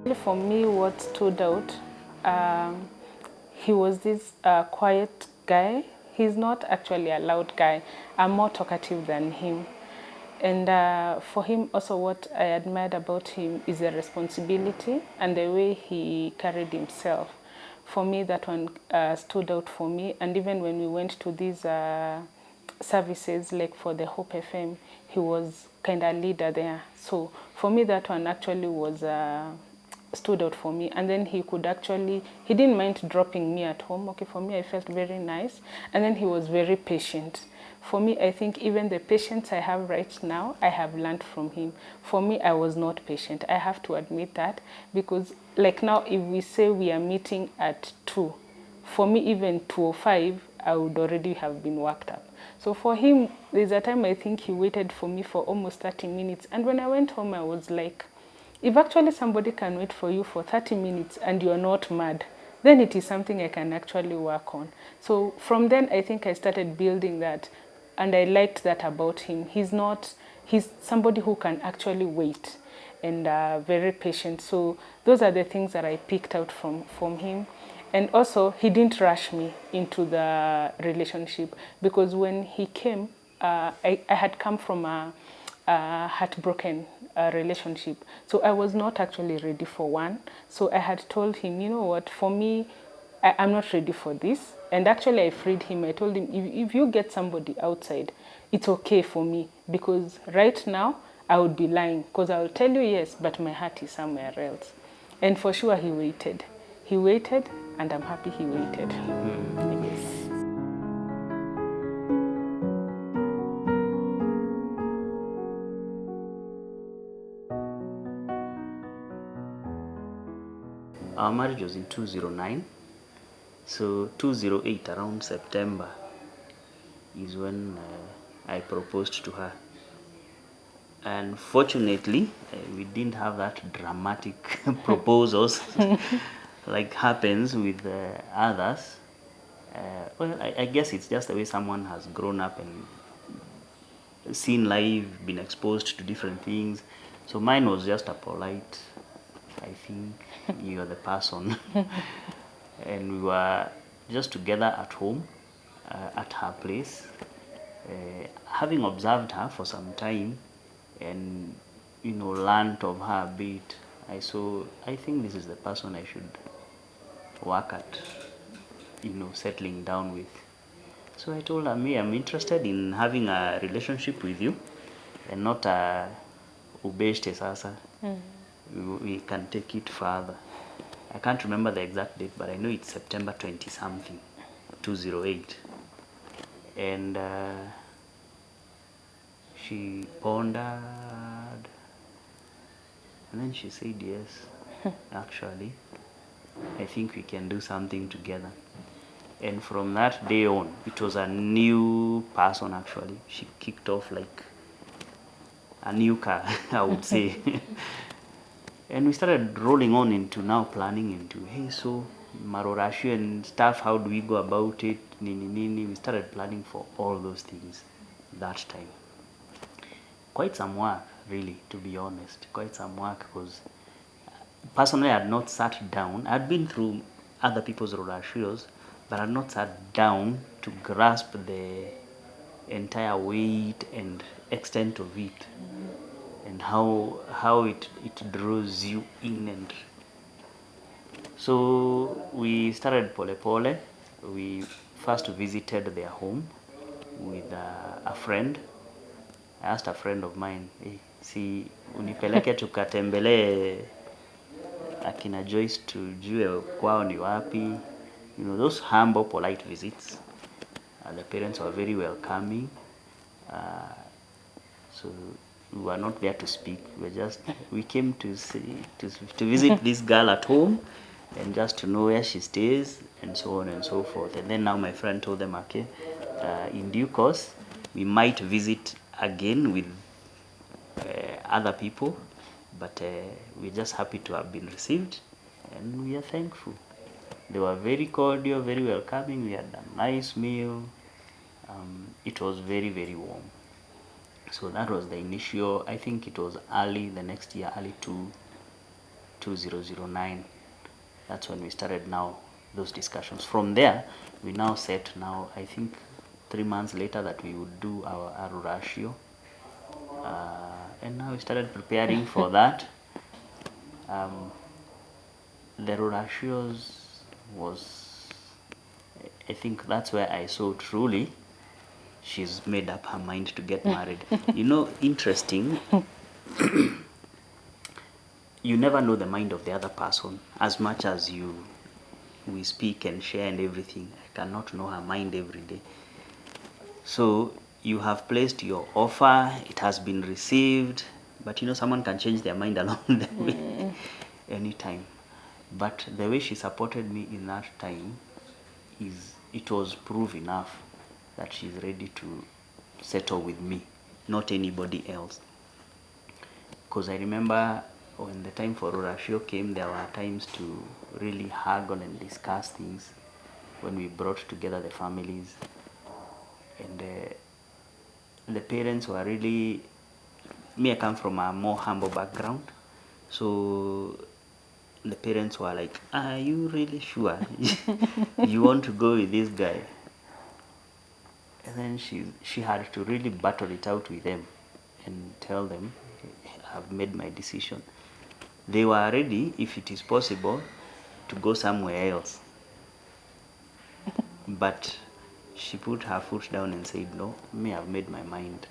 For me, what stood out, um, he was this quiet guy. He's not actually a loud guy. I'm more talkative than him. And for him, also, what I admired about him is the responsibility and the way he carried himself. For me, that one stood out for me. And even when we went to these services, like for the Hope FM, he was kind of leader there. So for me, that one actually was stood out for me. And then he didn't mind dropping me at home. Okay, for me, I felt very nice. And then he was very patient. For me, I think even the patience I have right now, I have learned from him. For me, I was not patient. I have to admit that, because like now, if we say we are meeting at 2, for me, even 2:05, I would already have been worked up. So for him, there's a time I think he waited for me for almost 30 minutes. And when I went home, I was like, if actually somebody can wait for you for 30 minutes and you're not mad, then it is something I can actually work on. So from then, I think I started building that. And I liked that about him. He's somebody who can actually wait and very patient. So those are the things that I picked out from him. And also, he didn't rush me into the relationship, because when he came, I had come from a heartbroken relationship. So I was not actually ready for one. So I had told him, you know what, for me, I'm not ready for this. And actually, I freed him. I told him, if you get somebody outside, it's okay for me. Because right now, I would be lying. Because I will tell you yes, but my heart is somewhere else. And for sure, he waited. He waited, and I'm happy he waited. Yes. Our marriage was in 2009. So 208, around September, is when I proposed to her. And fortunately, we didn't have that dramatic proposals like happens with others. Well, I guess it's just the way someone has grown up and seen life, been exposed to different things. So mine was just a polite, I think you're the person. And we were just together at home, at her place. Having observed her for some time and learned of her a bit, I think this is the person I should work at settling down with. So I told her, me, I'm interested in having a relationship with you and not a ubeshte sasa. We can take it further. I can't remember the exact date, but I know it's September 20 something, 208. And she pondered, and then she said yes. Actually, I think we can do something together. And from that day on, it was a new person. Actually, she kicked off like a new car, I would say. And we started rolling on into now planning into, hey, so Marorashi and stuff, how do we go about it, nini nini. We started planning for all those things that time. Quite some work, really, to be honest. Quite some work, because personally I had not sat down. I had been through other people's Rorashios, but I had not sat down to grasp the entire weight and extent of it, and how it draws you in. And so we started pole pole. We first visited their home with a friend. I asked a friend of mine, hey, si unipeleke tukatembelee akina Joyce tujue kwao ni wapi. Those humble, polite visits. The parents were very welcoming. So we were not there to speak. We came to visit this girl at home and just to know where she stays and so on and so forth. And then now my friend told them, okay, in due course, we might visit again with other people, but we're just happy to have been received and we are thankful. They were very cordial, very welcoming. We had a nice meal. It was very, very warm. So that was the initial. I think it was early the next year, early 2009. That's when we started now those discussions. From there, we now set now, I think 3 months later, that we would do our ratio. And now we started preparing for that. The ratios was, I think that's where I saw truly she's made up her mind to get married. You know, interesting, you never know the mind of the other person as much as we speak and share and everything. I cannot know her mind every day. So you have placed your offer, it has been received, but you know, someone can change their mind along the way anytime. But the way she supported me in that time it was proof enough that she's ready to settle with me, not anybody else. Because I remember when the time for Rurashio came, there were times to really haggle and discuss things when we brought together the families. And the parents were really, me, I come from a more humble background. So the parents were like, are you really sure you want to go with this guy? And then she had to really battle it out with them and tell them, I've made my decision. They were ready, if it is possible, to go somewhere else. But she put her foot down and said, no, me, I've made my mind.